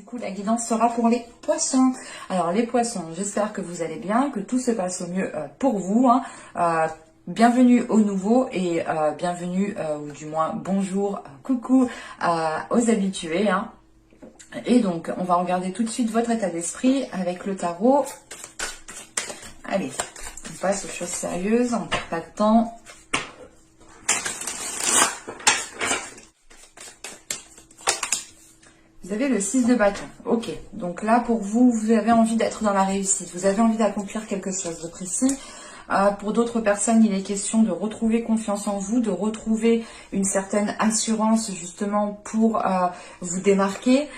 coup, la guidance sera pour les poissons. Alors, les poissons, j'espère que vous allez bien, que tout se passe au mieux pour vous. Hein. Bienvenue aux nouveaux et bienvenue, ou du moins bonjour, coucou aux habitués. Hein. Et donc, on va regarder tout de suite votre état d'esprit avec le tarot. Allez, on passe aux choses sérieuses, on ne perd pas de temps. Vous avez le 6 de bâton. Ok, donc là, pour vous, vous avez envie d'être dans la réussite. Vous avez envie d'accomplir quelque chose de précis. Pour d'autres personnes, il est question de retrouver confiance en vous, de retrouver une certaine assurance justement pour vous démarquer.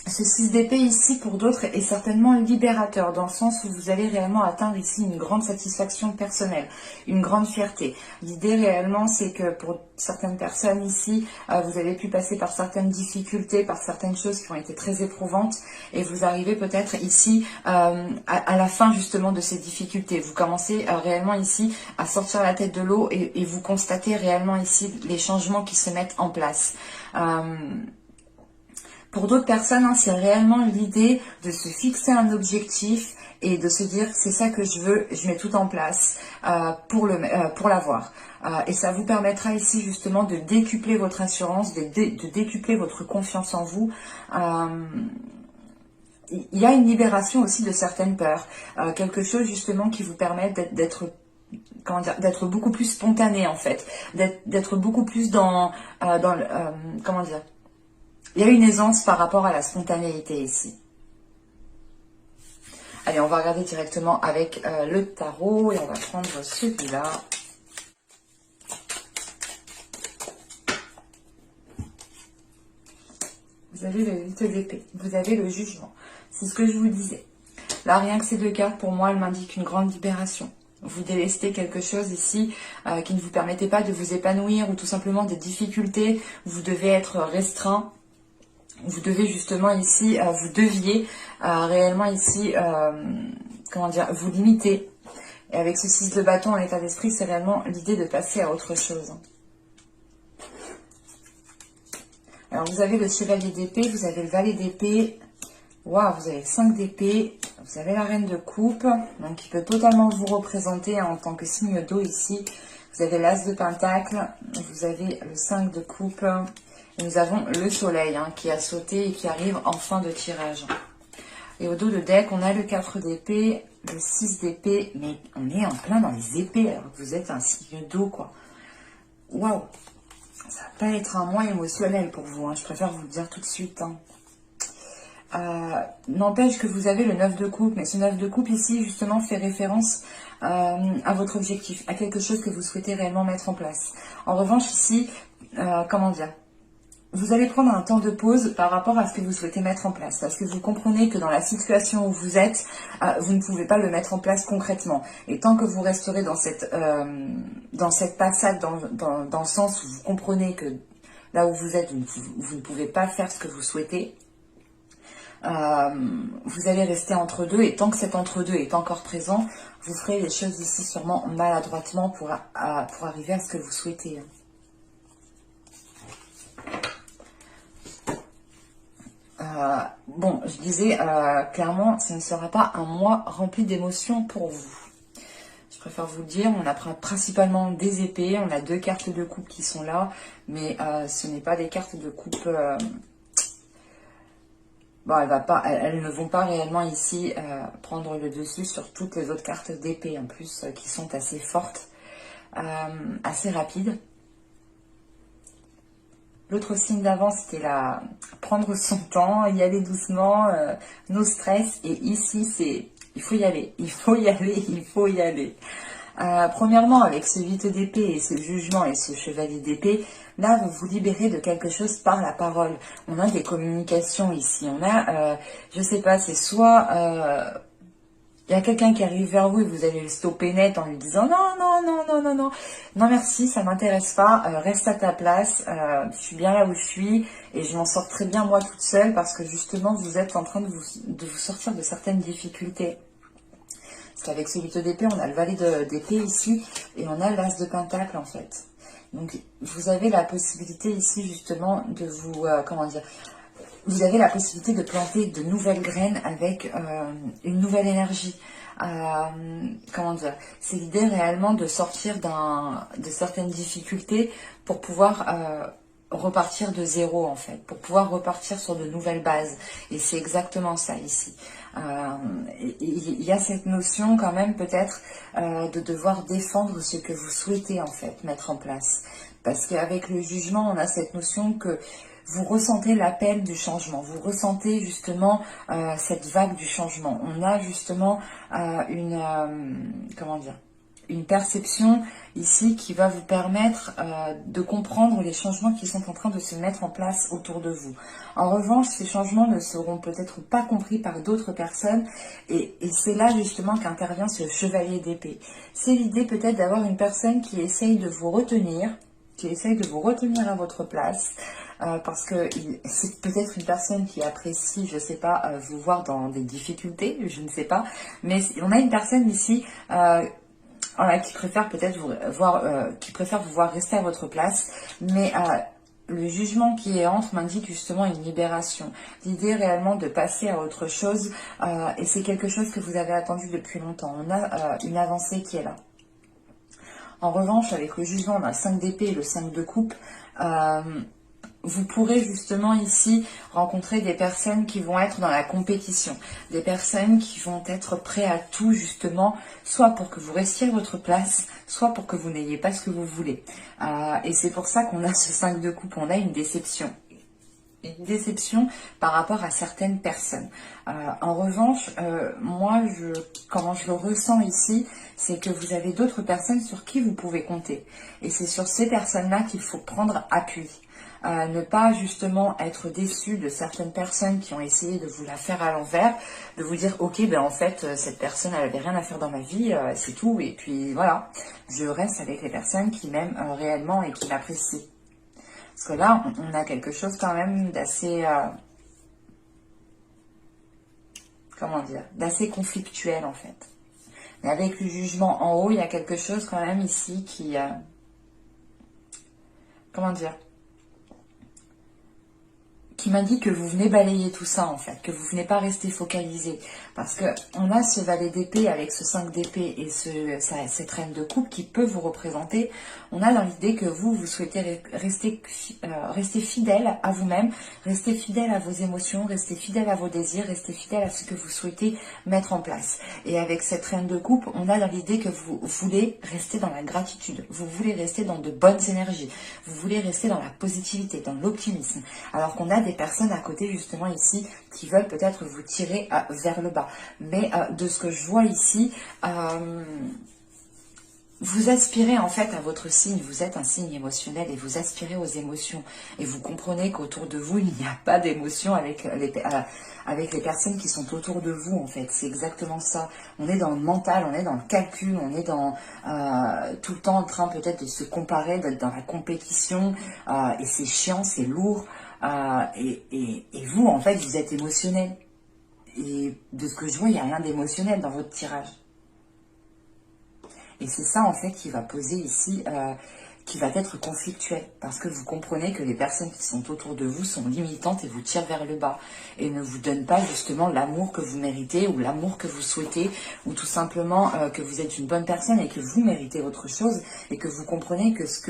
Ce 6 d'épée ici, pour d'autres, est certainement libérateur, dans le sens où vous allez réellement atteindre ici une grande satisfaction personnelle, une grande fierté. L'idée réellement, c'est que pour certaines personnes ici, vous avez pu passer par certaines difficultés, par certaines choses qui ont été très éprouvantes, et vous arrivez peut-être ici à la fin justement de ces difficultés. Vous commencez réellement ici à sortir la tête de l'eau et vous constatez réellement ici les changements qui se mettent en place. Pour d'autres personnes, hein, c'est réellement l'idée de se fixer un objectif et de se dire c'est ça que je veux, je mets tout en place pour l'avoir. Et ça vous permettra ici justement de décupler votre assurance, de décupler votre confiance en vous. Il y a une libération aussi de certaines peurs, quelque chose justement qui vous permet d'être beaucoup plus spontané en fait, d'être beaucoup plus dans comment dire. Il y a une aisance par rapport à la spontanéité ici. Allez, on va regarder directement avec le tarot et on va prendre celui-là. Vous avez le 8 d'épée, vous avez le jugement. C'est ce que je vous disais. Là, rien que ces deux cartes, pour moi, elles m'indiquent une grande libération. Vous délestez quelque chose ici qui ne vous permettait pas de vous épanouir ou tout simplement des difficultés. Vous devez être restreint. Vous devez justement ici, vous deviez réellement ici, comment dire, vous limiter. Et avec ce 6 de bâton en état d'esprit, c'est réellement l'idée de passer à autre chose. Alors vous avez le chevalier d'épée, vous avez le valet d'épée, waouh, vous avez le 5 d'épée, vous avez la reine de coupe, donc qui peut totalement vous représenter hein, en tant que signe d'eau ici. Vous avez l'as de pentacle, vous avez le 5 de coupe. Et nous avons le soleil hein, qui a sauté et qui arrive en fin de tirage. Et au dos de deck, on a le 4 d'épée, le 6 d'épée. Mais on est en plein dans les épées alors que vous êtes un signe d'eau, quoi. Waouh! Ça va pas être un mois émotionnel pour vous, hein, je préfère vous le dire tout de suite. Hein. N'empêche que vous avez le 9 de coupe, mais ce 9 de coupe ici, justement, fait référence à votre objectif, à quelque chose que vous souhaitez réellement mettre en place. En revanche, ici, comment dire? Vous allez prendre un temps de pause par rapport à ce que vous souhaitez mettre en place. Parce que vous comprenez que dans la situation où vous êtes, vous ne pouvez pas le mettre en place concrètement. Et tant que vous resterez dans cette passade, dans le sens où vous comprenez que là où vous êtes, vous ne pouvez pas faire ce que vous souhaitez, vous allez rester entre deux. Et tant que cet entre-deux est encore présent, vous ferez les choses ici sûrement maladroitement pour arriver à ce que vous souhaitez. Bon, je disais clairement, ce ne sera pas un mois rempli d'émotions pour vous. Je préfère vous le dire, on a principalement des épées, on a deux cartes de coupe qui sont là, mais ce n'est pas des cartes de coupe... Bon, elles ne vont pas réellement ici prendre le dessus sur toutes les autres cartes d'épée, en plus, qui sont assez fortes, assez rapides. L'autre signe d'avant, c'était prendre son temps, y aller doucement, no stress. Et ici, c'est il faut y aller, il faut y aller, il faut y aller. Premièrement, avec ce 8 d'épée et ce jugement et ce chevalier d'épée, là, vous vous libérez de quelque chose par la parole. On a des communications ici. On a, je sais pas, c'est soit... il y a quelqu'un qui arrive vers vous et vous allez le stopper net en lui disant non, non, non, non, non, non, non merci, ça m'intéresse pas, reste à ta place, je suis bien là où je suis et je m'en sors très bien moi toute seule parce que justement vous êtes en train de vous sortir de certaines difficultés. Parce qu'avec ce 8 d'épée, on a le valet d'épée ici et on a l'as de pentacle en fait. Donc vous avez la possibilité ici justement de vous, comment dire, vous avez la possibilité de planter de nouvelles graines avec une nouvelle énergie. Comment dire, c'est l'idée réellement de sortir de certaines difficultés pour pouvoir repartir de zéro en fait, pour pouvoir repartir sur de nouvelles bases. Et c'est exactement ça ici. Il y a cette notion quand même peut-être de devoir défendre ce que vous souhaitez en fait mettre en place. Parce qu'avec le jugement, on a cette notion que vous ressentez l'appel du changement, vous ressentez justement cette vague du changement. On a justement comment dire, une perception ici qui va vous permettre de comprendre les changements qui sont en train de se mettre en place autour de vous. En revanche, ces changements ne seront peut-être pas compris par d'autres personnes et c'est là justement qu'intervient ce chevalier d'épée. C'est l'idée peut-être d'avoir une personne qui essaye de vous retenir, à votre place, parce que c'est peut-être une personne qui apprécie, je ne sais pas, vous voir dans des difficultés, je ne sais pas, mais on a une personne ici voilà, qui préfère peut-être vous voir rester à votre place, mais le jugement qui est entre m'indique justement une libération, l'idée réellement de passer à autre chose, et c'est quelque chose que vous avez attendu depuis longtemps. On a une avancée qui est là. En revanche, avec le jugement, on a 5 d'épée et le 5 de coupe. Vous pourrez justement ici rencontrer des personnes qui vont être dans la compétition, des personnes qui vont être prêtes à tout justement, soit pour que vous restiez à votre place, soit pour que vous n'ayez pas ce que vous voulez. Et c'est pour ça qu'on a ce 5 de coupe, on a une déception. Une déception par rapport à certaines personnes. En revanche, moi, comment je le ressens ici, c'est que vous avez d'autres personnes sur qui vous pouvez compter. Et c'est sur ces personnes-là qu'il faut prendre appui. Ne pas justement être déçu de certaines personnes qui ont essayé de vous la faire à l'envers, de vous dire ok ben en fait cette personne elle avait rien à faire dans ma vie, c'est tout et puis voilà, je reste avec les personnes qui m'aiment réellement et qui m'apprécient. Parce que là on a quelque chose quand même d'assez comment dire, d'assez conflictuel en fait. Mais avec le jugement en haut, il y a quelque chose quand même ici qui comment dire, qui m'indique que vous venez balayer tout ça en fait, que vous venez pas rester focalisé. Parce que on a ce valet d'épée avec ce 5 d'épée et cette reine de coupe qui peut vous représenter. On a dans l'idée que vous souhaitez rester fidèle à vous-même, rester fidèle à vos émotions, rester fidèle à vos désirs, rester fidèle à ce que vous souhaitez mettre en place. Et avec cette reine de coupe, on a dans l'idée que vous voulez rester dans la gratitude, vous voulez rester dans de bonnes énergies, vous voulez rester dans la positivité, dans l'optimisme. Alors qu'on a des personnes à côté justement ici qui veulent peut-être vous tirer vers le bas. Mais de ce que je vois ici, vous aspirez en fait à votre signe, vous êtes un signe émotionnel et vous aspirez aux émotions. Et vous comprenez qu'autour de vous, il n'y a pas d'émotion avec les personnes qui sont autour de vous en fait. C'est exactement ça. On est dans le mental, on est dans le calcul, on est dans tout le temps en train peut-être de se comparer, d'être dans la compétition. Et c'est chiant, c'est lourd. Et vous, en fait, vous êtes émotionnel. Et de ce que je vois, il n'y a rien d'émotionnel dans votre tirage. Et c'est ça, en fait, qui va poser ici, qui va être conflictuel. Parce que vous comprenez que les personnes qui sont autour de vous sont limitantes et vous tirent vers le bas. Et ne vous donnent pas, justement, l'amour que vous méritez ou l'amour que vous souhaitez. Ou tout simplement que vous êtes une bonne personne et que vous méritez autre chose. Et que vous comprenez que ce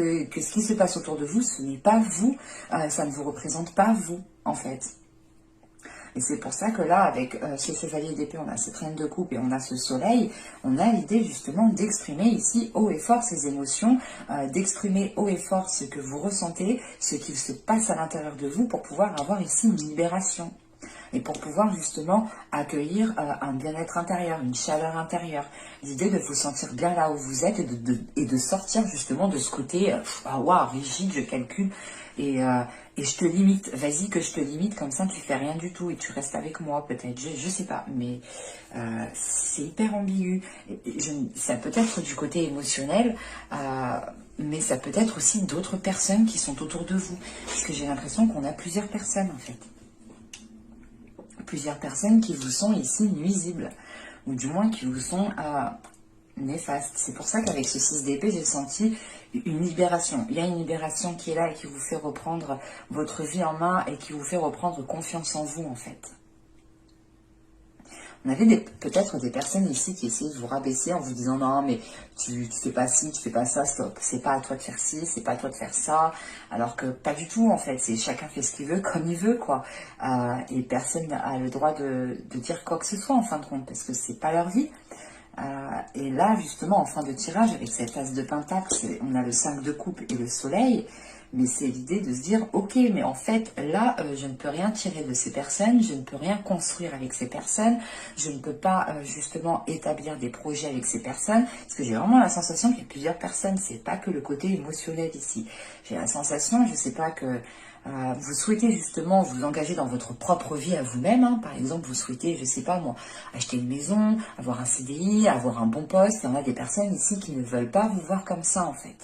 qui se passe autour de vous, ce n'est pas vous. Ça ne vous représente pas vous, en fait. Et c'est pour ça que là, avec ce chevalier d'épée, on a cette reine de coupe et on a ce soleil, on a l'idée justement d'exprimer ici haut et fort ces émotions, d'exprimer haut et fort ce que vous ressentez, ce qui se passe à l'intérieur de vous pour pouvoir avoir ici une libération. Et pour pouvoir justement accueillir un bien-être intérieur, une chaleur intérieure. L'idée de vous sentir bien là où vous êtes et de sortir justement de ce côté waouh, rigide, je calcule et je te limite. Vas-y que je te limite, comme ça tu fais rien du tout et tu restes avec moi peut-être. Je sais pas, mais c'est hyper ambigu. Ça peut être du côté émotionnel, mais ça peut être aussi d'autres personnes qui sont autour de vous. Parce que j'ai l'impression qu'on a plusieurs personnes en fait. Plusieurs personnes qui vous sont ici nuisibles, ou du moins qui vous sont néfastes. C'est pour ça qu'avec ce 6 d'épée, j'ai senti une libération. Il y a une libération qui est là et qui vous fait reprendre votre vie en main et qui vous fait reprendre confiance en vous, en fait. On avait peut-être des personnes ici qui essayaient de vous rabaisser en vous disant non mais tu fais pas ci, tu fais pas ça, stop, c'est pas à toi de faire ci, c'est pas à toi de faire ça, alors que pas du tout en fait, c'est chacun fait ce qu'il veut comme il veut quoi, et personne n'a le droit de dire quoi que ce soit en fin de compte parce que c'est pas leur vie. Et là justement en fin de tirage avec cette as de pentacle, on a le 5 de coupe et le soleil. Mais c'est l'idée de se dire, ok, mais en fait, là, je ne peux rien tirer de ces personnes, je ne peux rien construire avec ces personnes, je ne peux pas justement établir des projets avec ces personnes, parce que j'ai vraiment la sensation qu'il y a plusieurs personnes, c'est pas que le côté émotionnel ici. J'ai la sensation, je sais pas, que vous souhaitez justement vous engager dans votre propre vie à vous-même, hein. Par exemple, vous souhaitez, je sais pas moi, acheter une maison, avoir un CDI, avoir un bon poste, il y en a des personnes ici qui ne veulent pas vous voir comme ça en fait.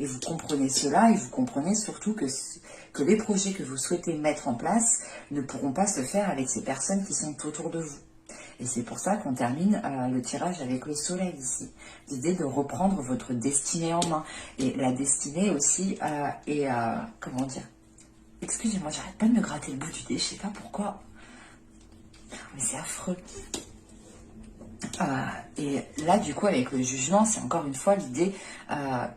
Et vous comprenez cela et vous comprenez surtout que les projets que vous souhaitez mettre en place ne pourront pas se faire avec ces personnes qui sont autour de vous. Et c'est pour ça qu'on termine le tirage avec le soleil ici. L'idée de reprendre votre destinée en main. Et la destinée aussi est, comment dire, excusez-moi, j'arrête pas de me gratter le bout du nez, je sais pas pourquoi. Mais c'est affreux. Et là, du coup, avec le jugement, c'est encore une fois l'idée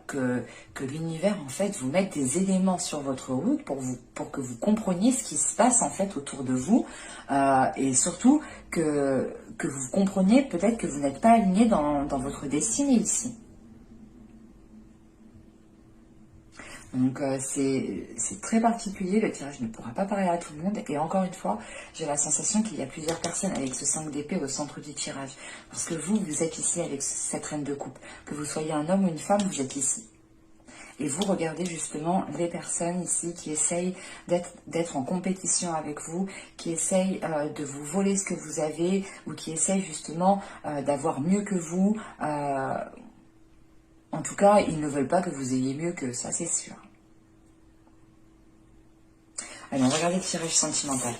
que l'univers, en fait, vous mette des éléments sur votre route pour que vous compreniez ce qui se passe, en fait, autour de vous. Et surtout, que vous compreniez peut-être que vous n'êtes pas aligné dans votre destinée ici. Donc c'est très particulier, le tirage ne pourra pas parler à tout le monde. Et encore une fois, j'ai la sensation qu'il y a plusieurs personnes avec ce 5 d'épée au centre du tirage. Parce que vous êtes ici avec cette reine de coupe. Que vous soyez un homme ou une femme, vous êtes ici. Et vous regardez justement les personnes ici qui essayent d'être en compétition avec vous, qui essayent de vous voler ce que vous avez, ou qui essayent justement d'avoir mieux que vous. En tout cas, ils ne veulent pas que vous ayez mieux que ça, c'est sûr. Allez, on va regarder le tirage sentimental.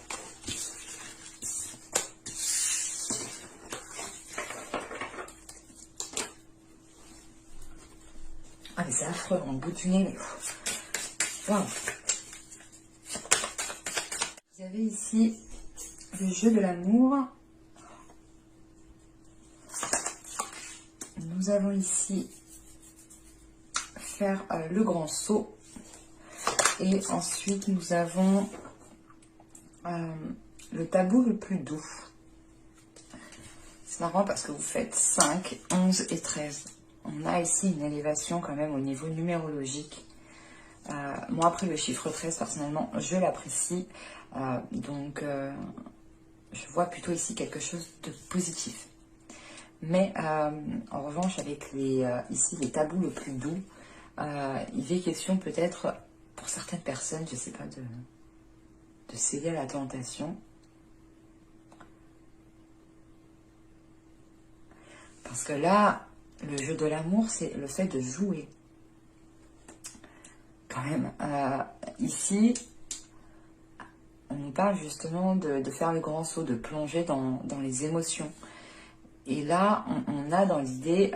Ah, mais c'est affreux, en bout du nez, mais... Waouh. Vous avez ici le jeu de l'amour. Nous avons ici faire le grand saut. Et ensuite, nous avons le tabou le plus doux. C'est marrant parce que vous faites 5, 11 et 13. On a ici une élévation quand même au niveau numérologique. Moi, après le chiffre 13, personnellement, je l'apprécie. Donc, je vois plutôt ici quelque chose de positif. Mais, en revanche, avec ici les tabous le plus doux, il est question peut-être, pour certaines personnes, je ne sais pas, de céder à la tentation. Parce que là, le jeu de l'amour, c'est le fait de jouer. Quand même, ici, on nous parle justement de faire le grand saut, de plonger dans les émotions. Et là, on a dans l'idée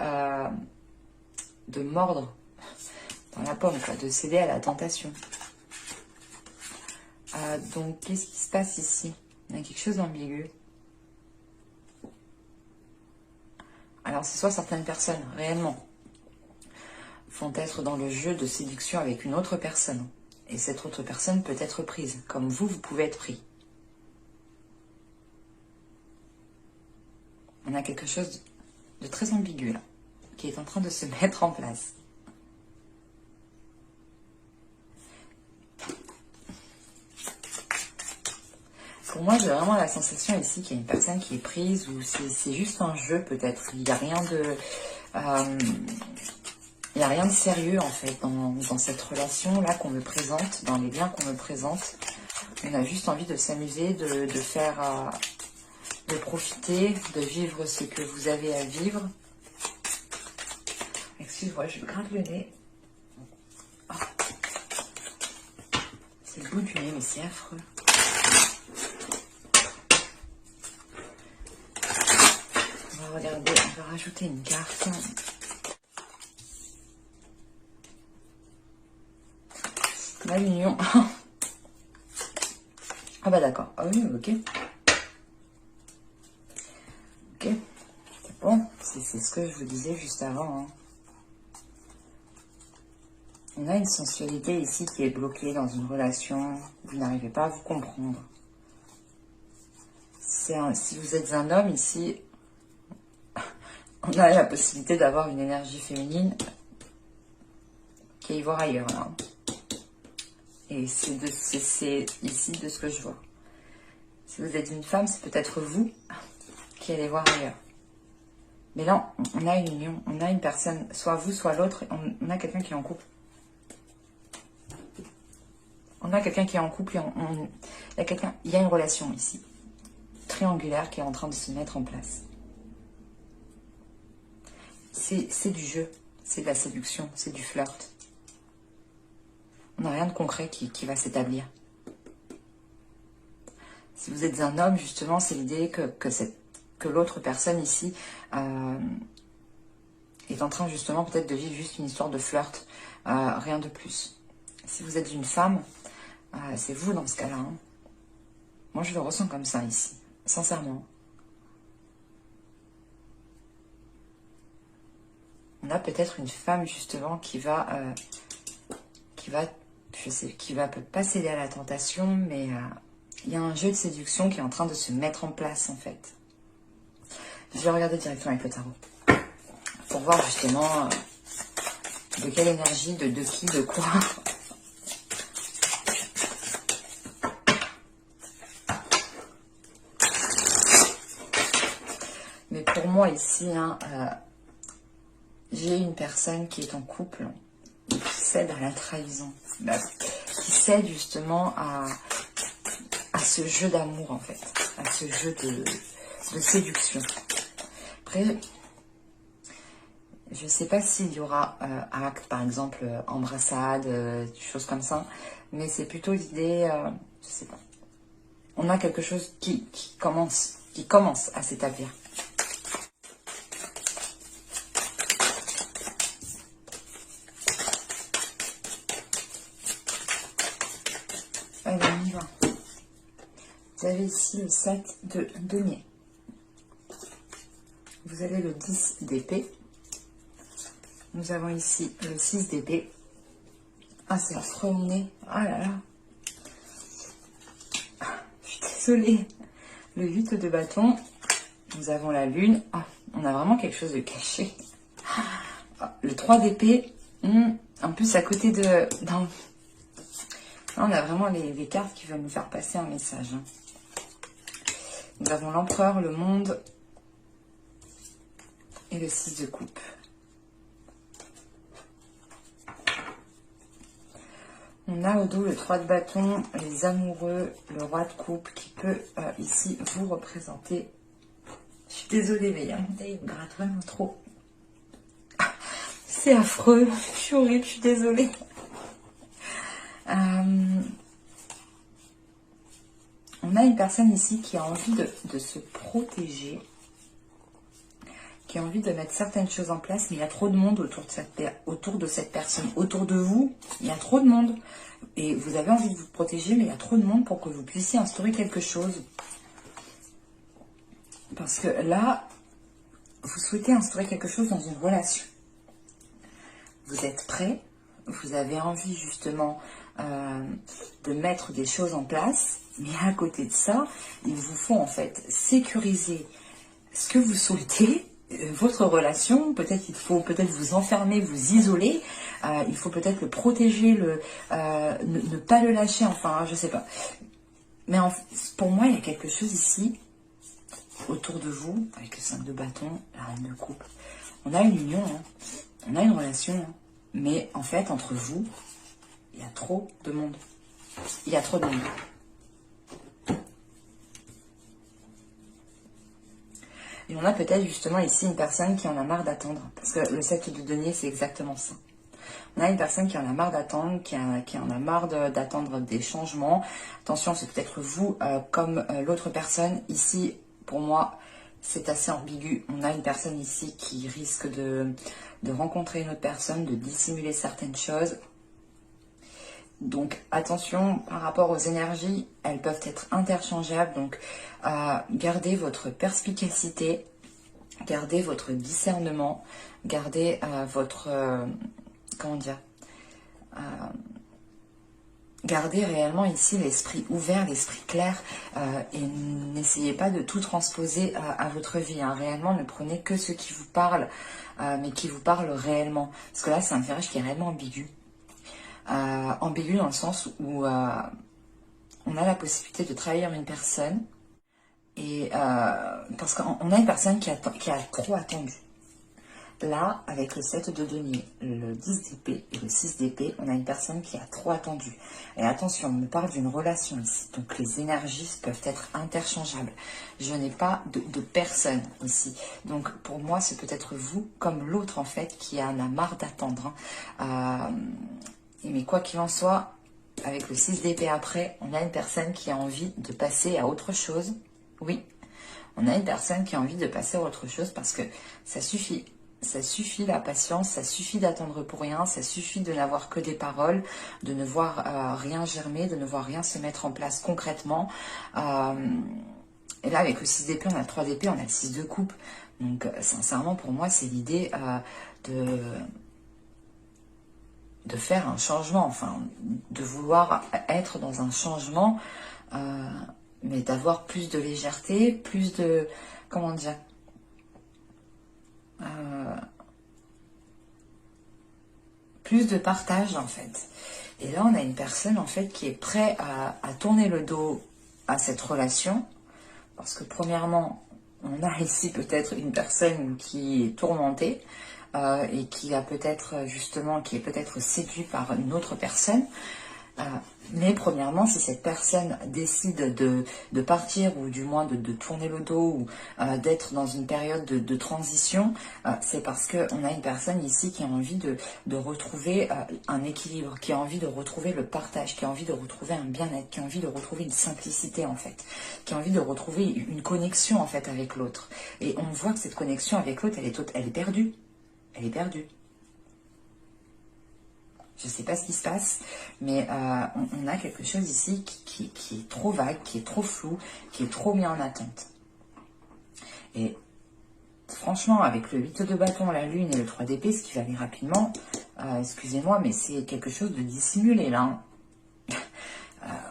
de mordre dans la pomme, quoi, de céder à la tentation. Donc, qu'est-ce qui se passe ici? Il y a quelque chose d'ambigu. Alors, c'est soit certaines personnes, réellement, vont être dans le jeu de séduction avec une autre personne. Et cette autre personne peut être prise, comme vous pouvez être pris. On a quelque chose de très ambigu, là, qui est en train de se mettre en place. Pour moi, j'ai vraiment la sensation ici qu'il y a une personne qui est prise, ou c'est juste un jeu peut-être. Il n'y a rien de... il n'y a rien de sérieux en fait dans cette relation-là qu'on me présente, dans les liens qu'on me présente. On a juste envie de s'amuser, de faire... de profiter, de vivre ce que vous avez à vivre. Excuse-moi, je me gratte le nez. Oh. C'est le bout du nez, mais c'est affreux. On va regarder, on va rajouter une carte. On a l'union. Ah bah d'accord. Ah oui, ok. Ok. C'est bon. C'est ce que je vous disais juste avant. Hein. On a une sensualité ici qui est bloquée dans une relation. Vous n'arrivez pas à vous comprendre. Si vous êtes un homme ici, on a la possibilité d'avoir une énergie féminine qui est y voir ailleurs. Là. Et c'est ici de ce que je vois. Si vous êtes une femme, c'est peut-être vous qui allez voir ailleurs. Mais là, on a une union, on a une personne, soit vous, soit l'autre, on a quelqu'un qui est en couple. On a quelqu'un qui est en couple et il y a une relation ici, triangulaire, qui est en train de se mettre en place. C'est du jeu, c'est de la séduction, c'est du flirt. On n'a rien de concret qui va s'établir. Si vous êtes un homme, justement, c'est l'idée que l'autre personne ici est en train, justement, peut-être de vivre juste une histoire de flirt, rien de plus. Si vous êtes une femme, c'est vous dans ce cas-là. Hein. Moi, je le ressens comme ça ici, sincèrement. On a peut-être une femme, justement, qui va pas céder à la tentation, mais il y a un jeu de séduction qui est en train de se mettre en place, en fait. Je vais regarder directement avec le tarot. Pour voir, justement, de quelle énergie, de qui, de quoi. Mais pour moi, ici, hein, j'ai une personne qui est en couple et qui cède à la trahison. Qui cède, justement, à ce jeu d'amour, en fait. À ce jeu de séduction. Après, je ne sais pas s'il y aura acte, par exemple, embrassade, choses comme ça. Mais c'est plutôt l'idée, je sais pas. On a quelque chose qui commence à s'établir. Allez, on y va. Vous avez ici le 7 de denier. Vous avez le 10 d'épée. Nous avons ici le 6 d'épée. Ah, c'est affreux, mon nez. Ah là là. Je suis désolée. Le 8 de bâton. Nous avons la lune. Ah, on a vraiment quelque chose de caché. Ah, le 3 d'épée. En plus, à côté de... Là, on a vraiment les cartes qui veulent nous faire passer un message. Hein. Nous avons l'empereur, le monde et le 6 de coupe. On a au dos le 3 de bâton, les amoureux, le roi de coupe qui peut ici vous représenter. Je suis désolée, mais il me gratte vraiment trop. C'est affreux, je suis horrible, je suis désolée. On a une personne ici qui a envie de se protéger, qui a envie de mettre certaines choses en place, mais il y a trop de monde autour de cette personne. Autour de vous, il y a trop de monde. Et vous avez envie de vous protéger, mais il y a trop de monde pour que vous puissiez instaurer quelque chose. Parce que là, vous souhaitez instaurer quelque chose dans une relation. Vous êtes prêt, vous avez envie justement de mettre des choses en place, mais à côté de ça, il vous faut en fait sécuriser ce que vous souhaitez, votre relation. Peut-être il faut vous enfermer, vous isoler, il faut peut-être le protéger, ne pas le lâcher, enfin je sais pas. Mais pour moi il y a quelque chose ici autour de vous, avec le 5 de bâton, la reine de coupe. On a une union, hein. On a une relation, hein. Mais en fait entre vous, il y a trop de monde. Il y a trop de monde. Et on a peut-être justement ici une personne qui en a marre d'attendre. Parce que le 7 de denier, c'est exactement ça. On a une personne qui en a marre d'attendre, qui en a marre d'attendre des changements. Attention, c'est peut-être vous comme l'autre personne. Ici, pour moi, c'est assez ambigu. On a une personne ici qui risque de rencontrer une autre personne, de dissimuler certaines choses. Donc attention par rapport aux énergies, elles peuvent être interchangeables. Donc gardez votre perspicacité, gardez votre discernement, gardez votre... comment dire, gardez réellement ici l'esprit ouvert, l'esprit clair, et n'essayez pas de tout transposer à votre vie. Hein. Réellement, ne prenez que ce qui vous parle, mais qui vous parle réellement. Parce que là, c'est un tirage qui est réellement ambigu. Ambigu dans le sens où on a la possibilité de trahir une personne, et parce qu'on a une personne qui a trop attendu. Là, avec le 7 de denier, le 10 d'épée et le 6 d'épée, on a une personne qui a trop attendu. Et attention, on me parle d'une relation ici. Donc les énergies peuvent être interchangeables. Je n'ai pas de personne ici. Donc pour moi, c'est peut-être vous, comme l'autre en fait, qui en a marre d'attendre. Hein. Mais quoi qu'il en soit, avec le 6 d'épée après, on a une personne qui a envie de passer à autre chose. Oui, on a une personne qui a envie de passer à autre chose parce que ça suffit. Ça suffit la patience, ça suffit d'attendre pour rien, ça suffit de n'avoir que des paroles, de ne voir rien germer, de ne voir rien se mettre en place concrètement. Et là, avec le 6 d'épée, on a le 3 d'épée, on a le 6 de coupe. Donc, sincèrement, pour moi, c'est l'idée de faire un changement, enfin, de vouloir être dans un changement, mais d'avoir plus de légèreté, plus de... comment dire, plus de partage en fait. Et là on a une personne en fait qui est prête à tourner le dos à cette relation, parce que premièrement on a ici peut-être une personne qui est tourmentée et qui a peut-être justement, qui est peut-être séduit par une autre personne. Mais premièrement, si cette personne décide de partir, ou du moins de tourner le dos, ou d'être dans une période de transition, c'est parce qu'on a une personne ici qui a envie de retrouver un équilibre, qui a envie de retrouver le partage, qui a envie de retrouver un bien-être, qui a envie de retrouver une simplicité en fait, qui a envie de retrouver une connexion en fait avec l'autre. Et on voit que cette connexion avec l'autre, elle est perdue. Elle est perdue. Je ne sais pas ce qui se passe, mais on a quelque chose ici qui est trop vague, qui est trop flou, qui est trop mis en attente. Et franchement, avec le 8 de bâton, la lune et le 3 d'épée, ce qui va aller rapidement, excusez-moi, mais c'est quelque chose de dissimulé là.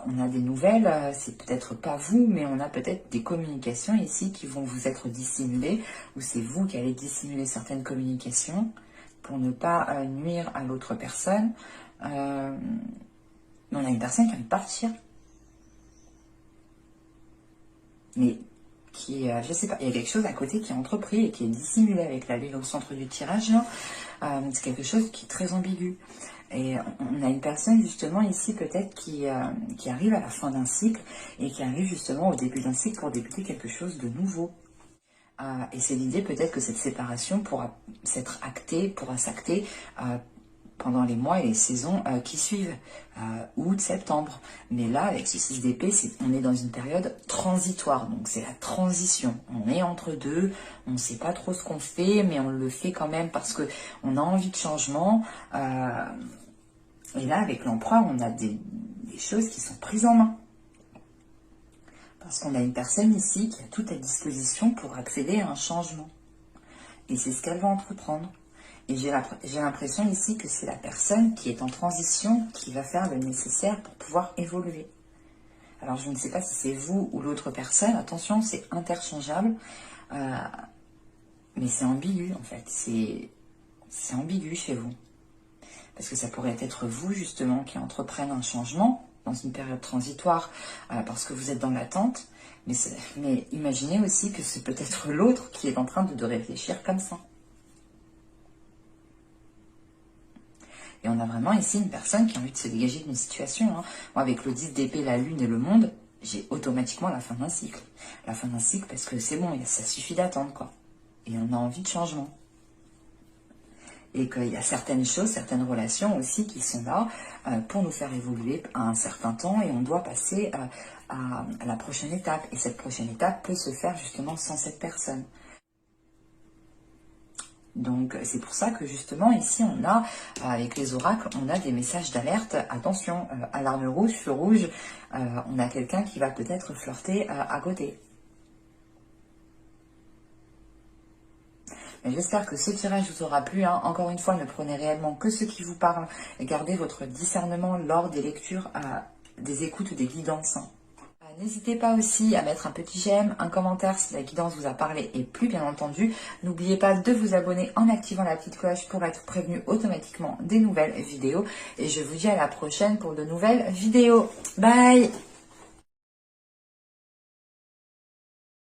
On a des nouvelles, c'est peut-être pas vous, mais on a peut-être des communications ici qui vont vous être dissimulées, ou c'est vous qui allez dissimuler certaines communications pour ne pas nuire à l'autre personne. On a une personne qui a envie de partir. Mais qui est, je sais pas, il y a quelque chose à côté qui est entrepris et qui est dissimulé avec la lune au centre du tirage. C'est quelque chose qui est très ambigu. Et on a une personne justement ici peut-être qui arrive à la fin d'un cycle et qui arrive justement au début d'un cycle pour débuter quelque chose de nouveau. Et c'est l'idée peut-être que cette séparation pourra s'être actée, pourra s'acter pendant les mois et les saisons qui suivent, août, septembre. Mais là, avec ce 6 d'épée, on est dans une période transitoire, donc c'est la transition. On est entre deux, on ne sait pas trop ce qu'on fait, mais on le fait quand même parce qu'on a envie de changement. Et là, avec l'empereur, on a des choses qui sont prises en main. Parce qu'on a une personne ici qui a tout à disposition pour accéder à un changement. Et c'est ce qu'elle va entreprendre. Et j'ai l'impression ici que c'est la personne qui est en transition qui va faire le nécessaire pour pouvoir évoluer. Alors je ne sais pas si c'est vous ou l'autre personne. Attention, c'est interchangeable. Mais c'est ambigu en fait. C'est ambigu chez vous. Parce que ça pourrait être vous justement qui entreprenne un changement dans une période transitoire parce que vous êtes dans l'attente, mais imaginez aussi que c'est peut-être l'autre qui est en train de réfléchir comme ça. Et on a vraiment ici une personne qui a envie de se dégager d'une situation. Hein. Moi, avec le 10 d'épée, la lune et le monde, j'ai automatiquement la fin d'un cycle. La fin d'un cycle parce que c'est bon, ça suffit d'attendre quoi. Et on a envie de changement. Et qu'il y a certaines choses, certaines relations aussi qui sont là pour nous faire évoluer à un certain temps et on doit passer à la prochaine étape. Et cette prochaine étape peut se faire justement sans cette personne. Donc c'est pour ça que justement ici on a, avec les oracles, on a des messages d'alerte. Attention, alarme rouge, feu rouge, on a quelqu'un qui va peut-être flirter à côté. J'espère que ce tirage vous aura plu. Hein. Encore une fois, ne prenez réellement que ce qui vous parle et gardez votre discernement lors des lectures, des écoutes, des guidances. N'hésitez pas aussi à mettre un petit j'aime, un commentaire si la guidance vous a parlé et plu bien entendu. N'oubliez pas de vous abonner en activant la petite cloche pour être prévenu automatiquement des nouvelles vidéos. Et je vous dis à la prochaine pour de nouvelles vidéos. Bye!